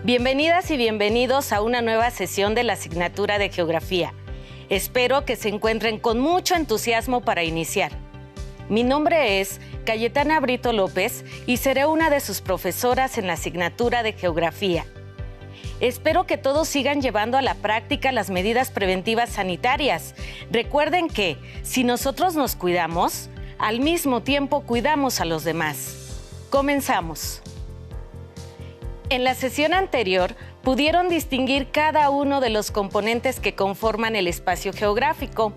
Bienvenidas y bienvenidos a una nueva sesión de la asignatura de Geografía. Espero que se encuentren con mucho entusiasmo para iniciar. Mi nombre es Cayetana Brito López y seré una de sus profesoras en la asignatura de Geografía. Espero que todos sigan llevando a la práctica las medidas preventivas sanitarias. Recuerden que, si nosotros nos cuidamos, al mismo tiempo cuidamos a los demás. Comenzamos. En la sesión anterior, pudieron distinguir cada uno de los componentes que conforman el espacio geográfico.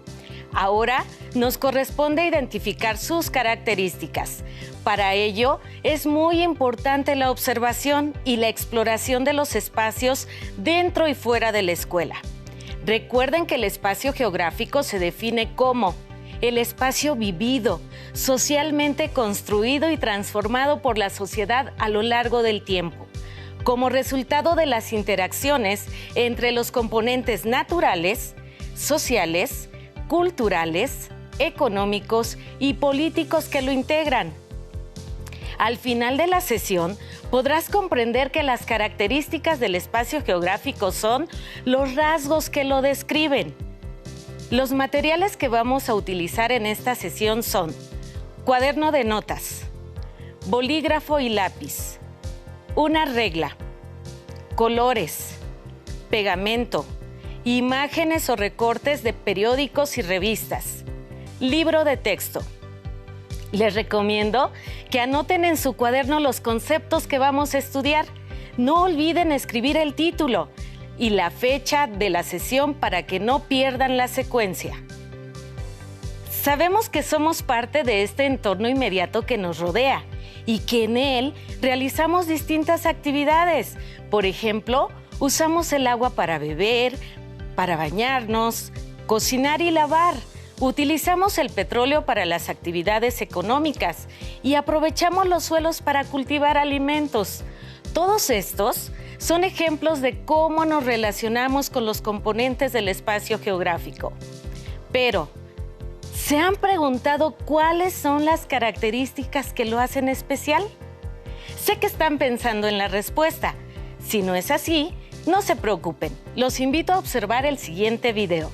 Ahora nos corresponde identificar sus características. Para ello, es muy importante la observación y la exploración de los espacios dentro y fuera de la escuela. Recuerden que el espacio geográfico se define como el espacio vivido, socialmente construido y transformado por la sociedad a lo largo del tiempo, como resultado de las interacciones entre los componentes naturales, sociales, culturales, económicos y políticos que lo integran. Al final de la sesión, podrás comprender que las características del espacio geográfico son los rasgos que lo describen. Los materiales que vamos a utilizar en esta sesión son cuaderno de notas, bolígrafo y lápiz, una regla, colores, pegamento, imágenes o recortes de periódicos y revistas, libro de texto. Les recomiendo que anoten en su cuaderno los conceptos que vamos a estudiar. No olviden escribir el título y la fecha de la sesión para que no pierdan la secuencia. Sabemos que somos parte de este entorno inmediato que nos rodea y que en él realizamos distintas actividades. Por ejemplo, usamos el agua para beber, para bañarnos, cocinar y lavar. Utilizamos el petróleo para las actividades económicas y aprovechamos los suelos para cultivar alimentos. Todos estos son ejemplos de cómo nos relacionamos con los componentes del espacio geográfico. Pero, ¿se han preguntado cuáles son las características que lo hacen especial? Sé que están pensando en la respuesta. Si no es así, no se preocupen. Los invito a observar el siguiente video.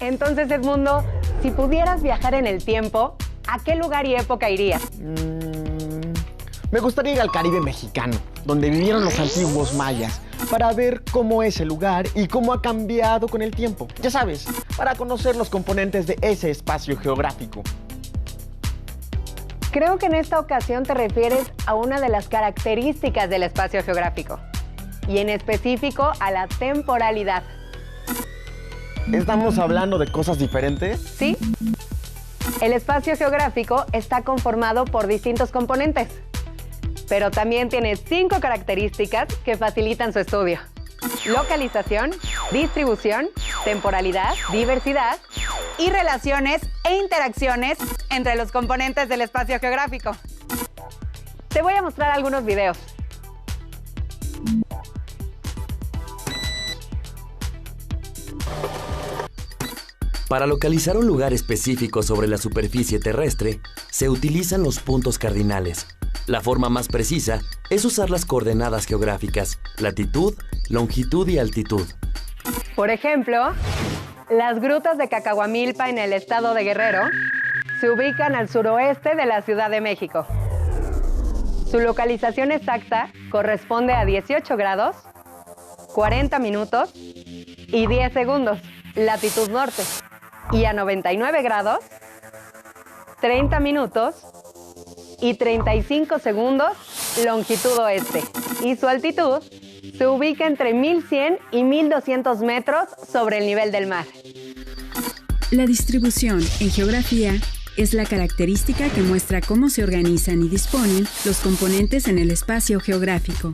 Entonces, Edmundo, si pudieras viajar en el tiempo, ¿a qué lugar y época irías? Me gustaría ir al Caribe mexicano, donde vivieron los antiguos mayas, para ver cómo es el lugar y cómo ha cambiado con el tiempo. Ya sabes, para conocer los componentes de ese espacio geográfico. Creo que en esta ocasión te refieres a una de las características del espacio geográfico, y en específico a la temporalidad. ¿Estamos hablando de cosas diferentes? Sí. El espacio geográfico está conformado por distintos componentes, pero también tiene 5 características que facilitan su estudio: localización, distribución, temporalidad, diversidad y relaciones e interacciones entre los componentes del espacio geográfico. Te voy a mostrar algunos videos. Para localizar un lugar específico sobre la superficie terrestre, se utilizan los puntos cardinales. La forma más precisa es usar las coordenadas geográficas: latitud, longitud y altitud. Por ejemplo, las grutas de Cacahuamilpa en el estado de Guerrero se ubican al suroeste de la Ciudad de México. Su localización exacta corresponde a 18 grados, 40 minutos y 10 segundos, latitud norte, y a 99 grados, 30 minutos y 35 segundos, longitud oeste. Y su altitud se ubica entre 1100 y 1200 metros sobre el nivel del mar. La distribución en geografía es la característica que muestra cómo se organizan y disponen los componentes en el espacio geográfico.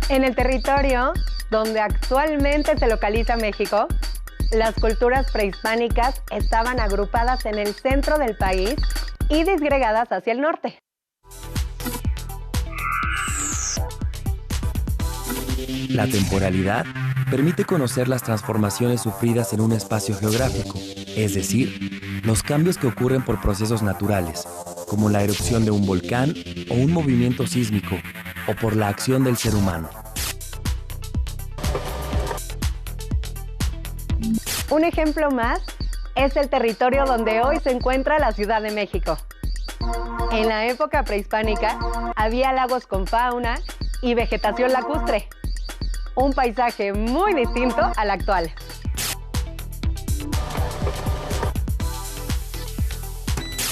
En el territorio donde actualmente se localiza México, las culturas prehispánicas estaban agrupadas en el centro del país y disgregadas hacia el norte. La temporalidad permite conocer las transformaciones sufridas en un espacio geográfico, es decir, los cambios que ocurren por procesos naturales, como la erupción de un volcán o un movimiento sísmico, o por la acción del ser humano. Un ejemplo más es el territorio donde hoy se encuentra la Ciudad de México. En la época prehispánica había lagos con fauna y vegetación lacustre, un paisaje muy distinto al actual.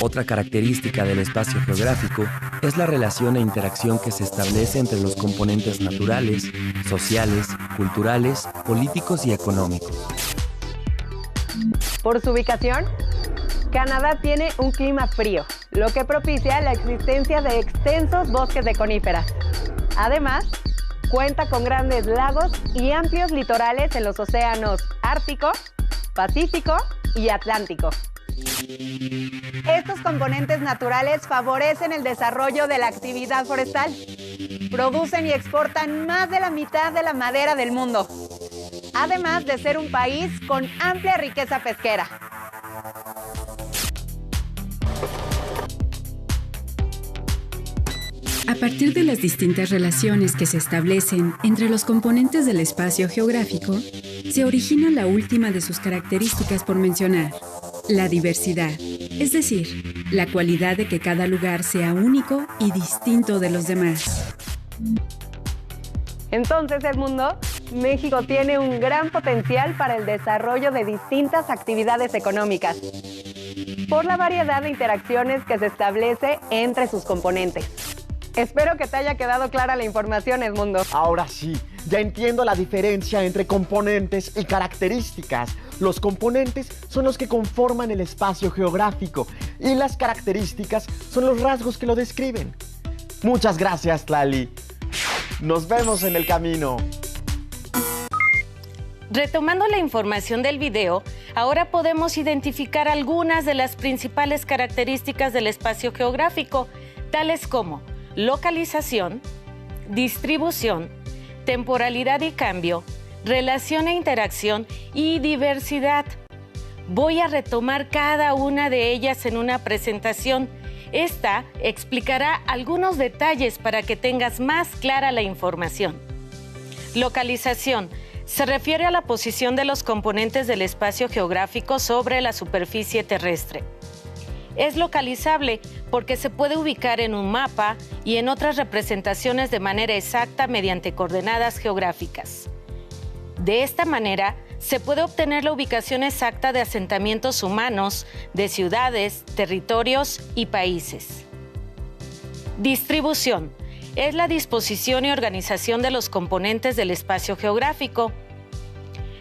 Otra característica del espacio geográfico es la relación e interacción que se establece entre los componentes naturales, sociales, culturales, políticos y económicos. Por su ubicación, Canadá tiene un clima frío, lo que propicia la existencia de extensos bosques de coníferas. Además, cuenta con grandes lagos y amplios litorales en los océanos Ártico, Pacífico y Atlántico. Estos componentes naturales favorecen el desarrollo de la actividad forestal. Producen y exportan más de la mitad de la madera del mundo, además de ser un país con amplia riqueza pesquera. A partir de las distintas relaciones que se establecen entre los componentes del espacio geográfico, se origina la última de sus características por mencionar, la diversidad, es decir, la cualidad de que cada lugar sea único y distinto de los demás. Entonces, Edmundo, México tiene un gran potencial para el desarrollo de distintas actividades económicas, por la variedad de interacciones que se establece entre sus componentes. Espero que te haya quedado clara la información, Edmundo. Ahora sí, ya entiendo la diferencia entre componentes y características. Los componentes son los que conforman el espacio geográfico y las características son los rasgos que lo describen. Muchas gracias, Tlali. Nos vemos en el camino. Retomando la información del video, ahora podemos identificar algunas de las principales características del espacio geográfico, tales como localización, distribución, temporalidad y cambio, relación e interacción y diversidad. Voy a retomar cada una de ellas en una presentación. Esta explicará algunos detalles para que tengas más clara la información. Localización. Se refiere a la posición de los componentes del espacio geográfico sobre la superficie terrestre. Es localizable porque se puede ubicar en un mapa y en otras representaciones de manera exacta mediante coordenadas geográficas. De esta manera, se puede obtener la ubicación exacta de asentamientos humanos, de ciudades, territorios y países. Distribución. Es la disposición y organización de los componentes del espacio geográfico.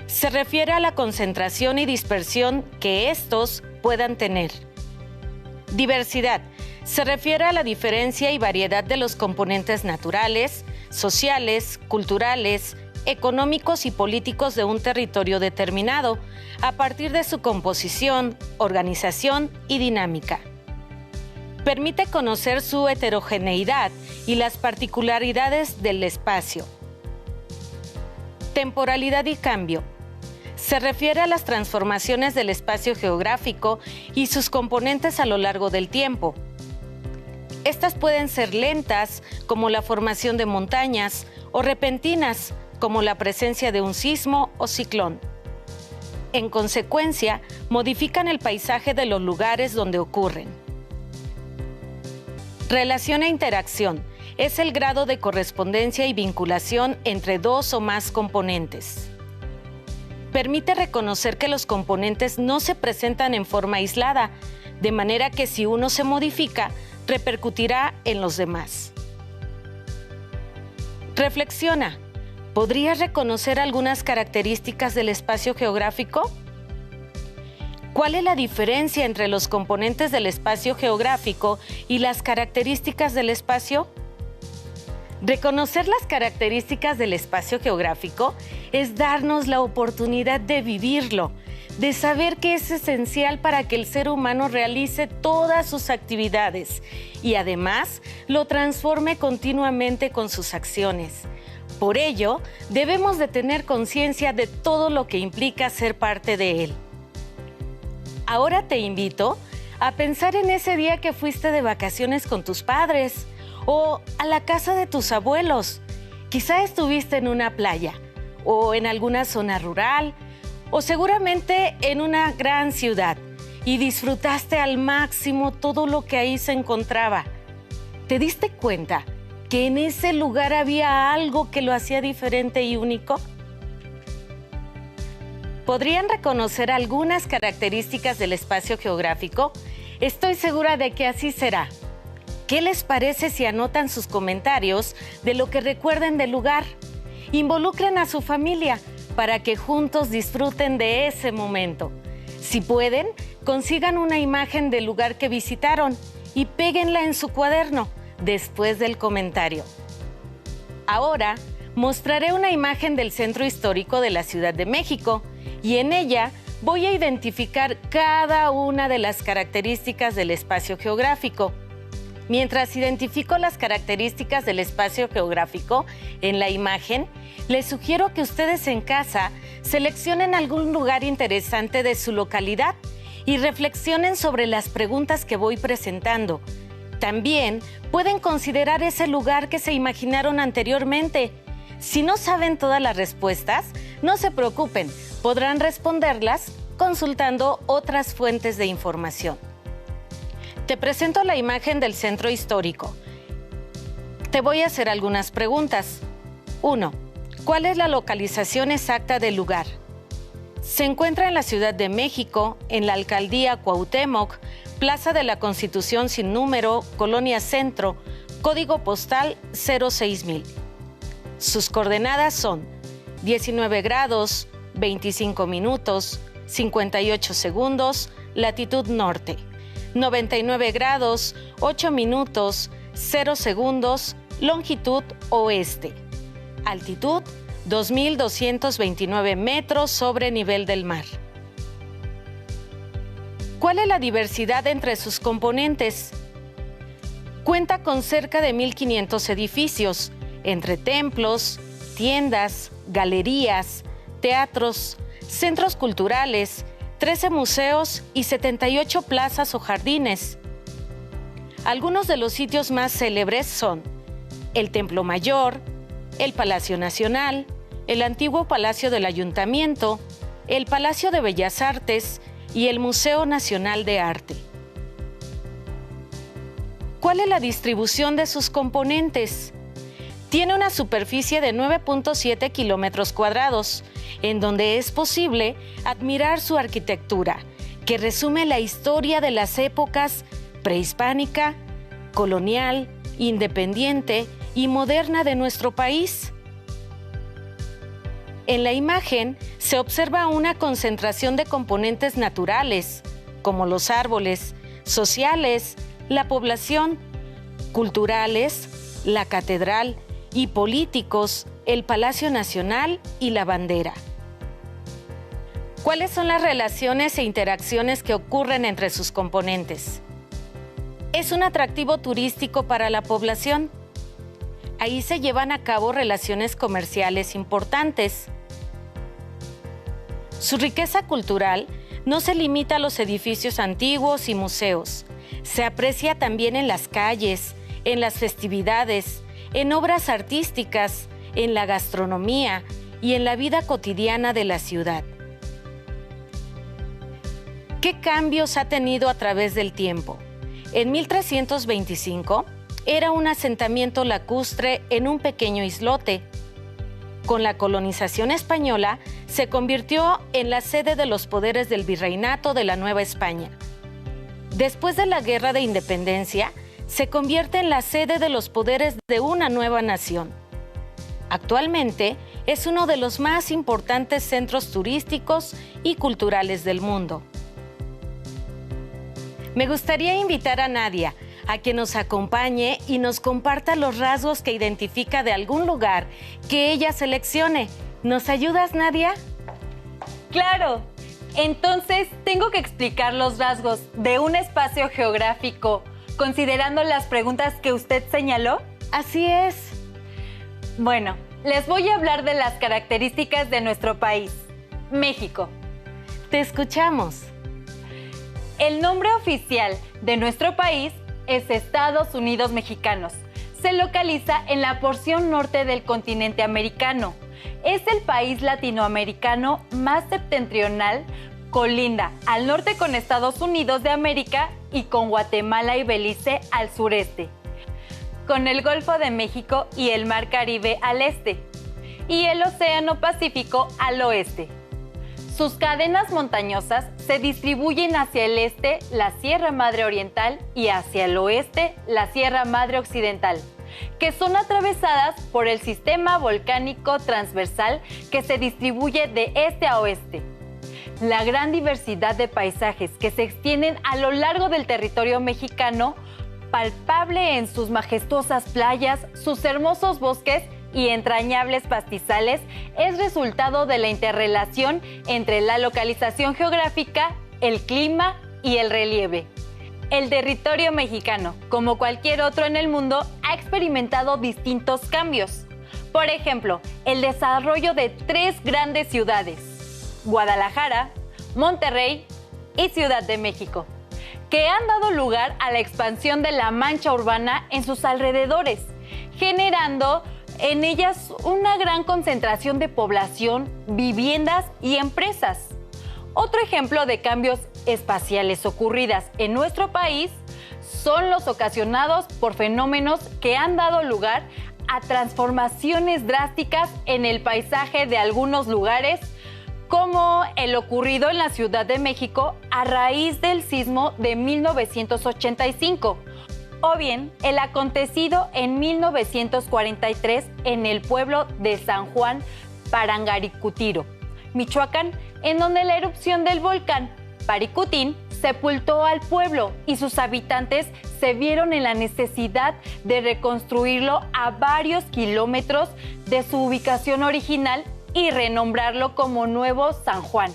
Se refiere a la concentración y dispersión que estos puedan tener. Diversidad. Se refiere a la diferencia y variedad de los componentes naturales, sociales, culturales, económicos y políticos de un territorio determinado, a partir de su composición, organización y dinámica. Permite conocer su heterogeneidad y las particularidades del espacio. Temporalidad y cambio. Se refiere a las transformaciones del espacio geográfico y sus componentes a lo largo del tiempo. Estas pueden ser lentas, como la formación de montañas, o repentinas, como la presencia de un sismo o ciclón. En consecuencia, modifican el paisaje de los lugares donde ocurren. Relación e interacción. Es el grado de correspondencia y vinculación entre dos o más componentes. Permite reconocer que los componentes no se presentan en forma aislada, de manera que si uno se modifica, repercutirá en los demás. Reflexiona. ¿Podrías reconocer algunas características del espacio geográfico? ¿Cuál es la diferencia entre los componentes del espacio geográfico y las características del espacio? Reconocer las características del espacio geográfico es darnos la oportunidad de vivirlo, de saber que es esencial para que el ser humano realice todas sus actividades y además lo transforme continuamente con sus acciones. Por ello, debemos de tener conciencia de todo lo que implica ser parte de él. Ahora te invito a pensar en ese día que fuiste de vacaciones con tus padres o a la casa de tus abuelos. Quizá estuviste en una playa o en alguna zona rural o seguramente en una gran ciudad y disfrutaste al máximo todo lo que ahí se encontraba. ¿Te diste cuenta que en ese lugar había algo que lo hacía diferente y único? ¿Podrían reconocer algunas características del espacio geográfico? Estoy segura de que así será. ¿Qué les parece si anotan sus comentarios de lo que recuerden del lugar? Involucren a su familia para que juntos disfruten de ese momento. Si pueden, consigan una imagen del lugar que visitaron y péguenla en su cuaderno después del comentario. Ahora mostraré una imagen del Centro Histórico de la Ciudad de México y en ella voy a identificar cada una de las características del espacio geográfico. Mientras identifico las características del espacio geográfico en la imagen, les sugiero que ustedes en casa seleccionen algún lugar interesante de su localidad y reflexionen sobre las preguntas que voy presentando. También pueden considerar ese lugar que se imaginaron anteriormente. Si no saben todas las respuestas, no se preocupen, podrán responderlas consultando otras fuentes de información. Te presento la imagen del centro histórico. Te voy a hacer algunas preguntas. 1. ¿Cuál es la localización exacta del lugar? Se encuentra en la Ciudad de México, en la Alcaldía Cuauhtémoc, Plaza de la Constitución sin número, Colonia Centro, código postal 06000. Sus coordenadas son 19 grados, 25 minutos, 58 segundos, latitud norte. 99 grados, 8 minutos, 0 segundos, longitud oeste. Altitud, 2.229 metros sobre nivel del mar. ¿Cuál es la diversidad entre sus componentes? Cuenta con cerca de 1.500 edificios, entre templos, tiendas, galerías, teatros, centros culturales, 13 museos y 78 plazas o jardines. Algunos de los sitios más célebres son el Templo Mayor, el Palacio Nacional, el antiguo Palacio del Ayuntamiento, el Palacio de Bellas Artes y el Museo Nacional de Arte. ¿Cuál es la distribución de sus componentes? Tiene una superficie de 9.7 kilómetros cuadrados, en donde es posible admirar su arquitectura, que resume la historia de las épocas prehispánica, colonial, independiente y moderna de nuestro país. En la imagen se observa una concentración de componentes naturales, como los árboles, sociales, la población, culturales, la catedral y políticos, el Palacio Nacional y la bandera. ¿Cuáles son las relaciones e interacciones que ocurren entre sus componentes? Es un atractivo turístico para la población. Ahí se llevan a cabo relaciones comerciales importantes. Su riqueza cultural no se limita a los edificios antiguos y museos. Se aprecia también en las calles, en las festividades, en obras artísticas, en la gastronomía y en la vida cotidiana de la ciudad. ¿Qué cambios ha tenido a través del tiempo? En 1325 era un asentamiento lacustre en un pequeño islote. Con la colonización española se convirtió en la sede de los poderes del virreinato de la Nueva España. Después de la Guerra de Independencia, se convierte en la sede de los poderes de una nueva nación. Actualmente es uno de los más importantes centros turísticos y culturales del mundo. Me gustaría invitar a Nadia a que nos acompañe y nos comparta los rasgos que identifica de algún lugar que ella seleccione. ¿Nos ayudas, Nadia? ¡Claro! Entonces, tengo que explicar los rasgos de un espacio geográfico considerando las preguntas que usted señaló. Así es. Bueno, les voy a hablar de las características de nuestro país, México. Te escuchamos. El nombre oficial de nuestro país es Estados Unidos Mexicanos. Se localiza en la porción norte del continente americano. Es el país latinoamericano más septentrional, colinda al norte con Estados Unidos de América y con Guatemala y Belice al sureste, con el Golfo de México y el Mar Caribe al este, y el Océano Pacífico al oeste. Sus cadenas montañosas se distribuyen hacia el este la Sierra Madre Oriental y hacia el oeste la Sierra Madre Occidental, que son atravesadas por el sistema volcánico transversal que se distribuye de este a oeste. La gran diversidad de paisajes que se extienden a lo largo del territorio mexicano, palpable en sus majestuosas playas, sus hermosos bosques y entrañables pastizales, es resultado de la interrelación entre la localización geográfica, el clima y el relieve. El territorio mexicano, como cualquier otro en el mundo, ha experimentado distintos cambios. Por ejemplo, el desarrollo de 3 grandes ciudades: Guadalajara, Monterrey y Ciudad de México, que han dado lugar a la expansión de la mancha urbana en sus alrededores, generando en ellas una gran concentración de población, viviendas y empresas. Otro ejemplo de cambios espaciales ocurridas en nuestro país son los ocasionados por fenómenos que han dado lugar a transformaciones drásticas en el paisaje de algunos lugares, como el ocurrido en la Ciudad de México a raíz del sismo de 1985, o bien el acontecido en 1943 en el pueblo de San Juan Parangaricutiro, Michoacán, en donde la erupción del volcán Paricutín sepultó al pueblo y sus habitantes se vieron en la necesidad de reconstruirlo a varios kilómetros de su ubicación original y renombrarlo como Nuevo San Juan.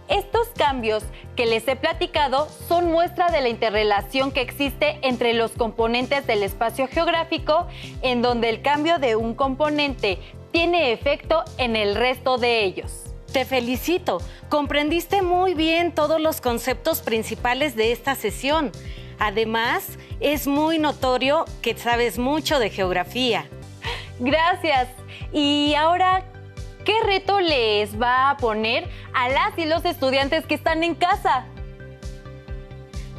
Estos cambios que les he platicado son muestra de la interrelación que existe entre los componentes del espacio geográfico, en donde el cambio de un componente tiene efecto en el resto de ellos. Te felicito, comprendiste muy bien todos los conceptos principales de esta sesión. Además, es muy notorio que sabes mucho de geografía. Gracias. Y ahora, ¿qué reto les va a poner a las y los estudiantes que están en casa?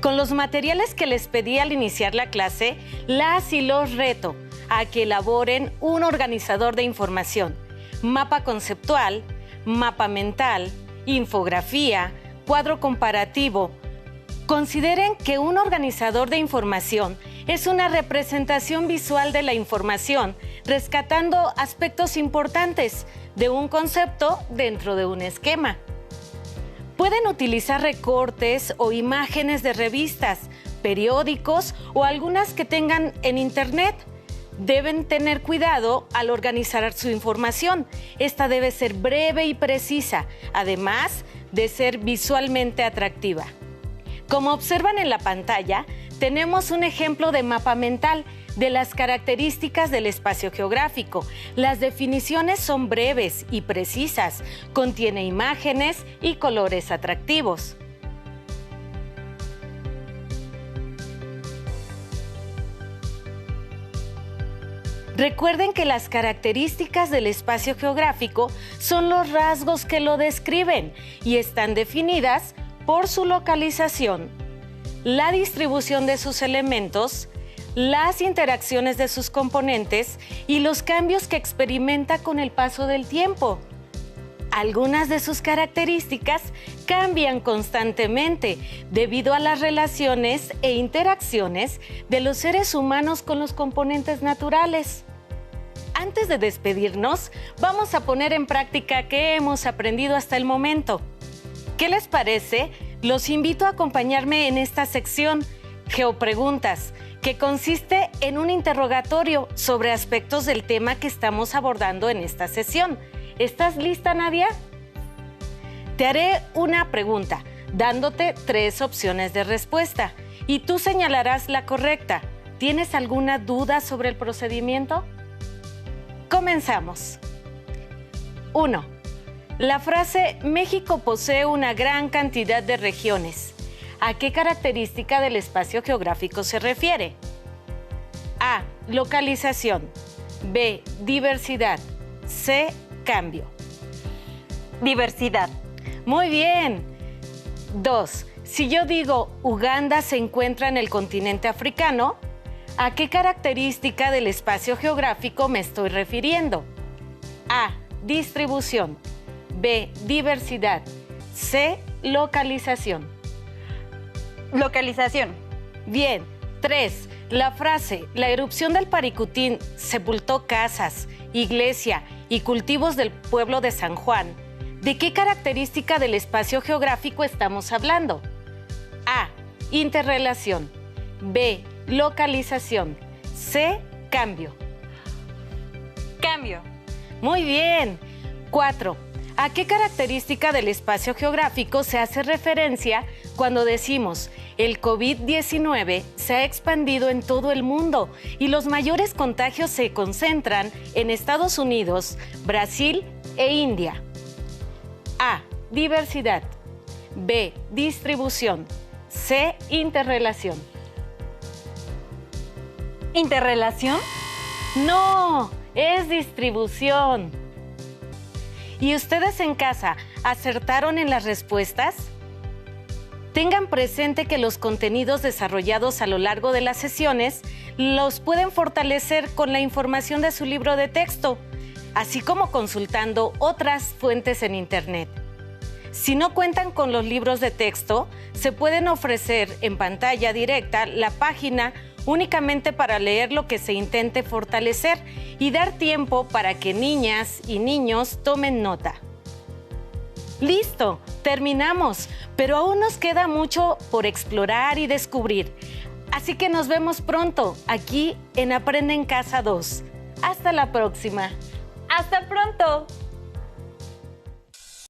Con los materiales que les pedí al iniciar la clase, las y los reto a que elaboren un organizador de información, mapa conceptual, mapa mental, infografía, cuadro comparativo. Consideren que un organizador de información es una representación visual de la información, rescatando aspectos importantes de un concepto dentro de un esquema. Pueden utilizar recortes o imágenes de revistas, periódicos o algunas que tengan en Internet. Deben tener cuidado al organizar su información. Esta debe ser breve y precisa, además de ser visualmente atractiva. Como observan en la pantalla, tenemos un ejemplo de mapa mental de las características del espacio geográfico. Las definiciones son breves y precisas, contiene imágenes y colores atractivos. Recuerden que las características del espacio geográfico son los rasgos que lo describen y están definidas por su localización, la distribución de sus elementos, las interacciones de sus componentes y los cambios que experimenta con el paso del tiempo. Algunas de sus características cambian constantemente debido a las relaciones e interacciones de los seres humanos con los componentes naturales. Antes de despedirnos, vamos a poner en práctica qué hemos aprendido hasta el momento. ¿Qué les parece? Los invito a acompañarme en esta sección, Geopreguntas, que consiste en un interrogatorio sobre aspectos del tema que estamos abordando en esta sesión. ¿Estás lista, Nadia? Te haré una pregunta, dándote 3 opciones de respuesta, y tú señalarás la correcta. ¿Tienes alguna duda sobre el procedimiento? Comenzamos. 1. La frase México posee una gran cantidad de regiones. ¿A qué característica del espacio geográfico se refiere? A. Localización. B. Diversidad. C. Cambio. Diversidad. Muy bien. 2. Si yo digo Uganda se encuentra en el continente africano, ¿a qué característica del espacio geográfico me estoy refiriendo? A. Distribución. B. Diversidad. C. Localización. Localización. Bien. 3. La frase la erupción del Paricutín sepultó casas, iglesia y cultivos del pueblo de San Juan. ¿De qué característica del espacio geográfico estamos hablando? A. Interrelación. B. Localización. C. Cambio. Cambio. Muy bien. 4. ¿A qué característica del espacio geográfico se hace referencia cuando decimos el COVID-19 se ha expandido en todo el mundo y los mayores contagios se concentran en Estados Unidos, Brasil e India? A. Diversidad. B. Distribución. C. Interrelación. ¿Interrelación? No, es distribución. ¿Y ustedes en casa acertaron en las respuestas? Tengan presente que los contenidos desarrollados a lo largo de las sesiones los pueden fortalecer con la información de su libro de texto, así como consultando otras fuentes en Internet. Si no cuentan con los libros de texto, se pueden ofrecer en pantalla directa la página únicamente para leer lo que se intente fortalecer y dar tiempo para que niñas y niños tomen nota. ¡Listo! Terminamos, pero aún nos queda mucho por explorar y descubrir. Así que nos vemos pronto aquí en Aprende en Casa 2. ¡Hasta la próxima! ¡Hasta pronto!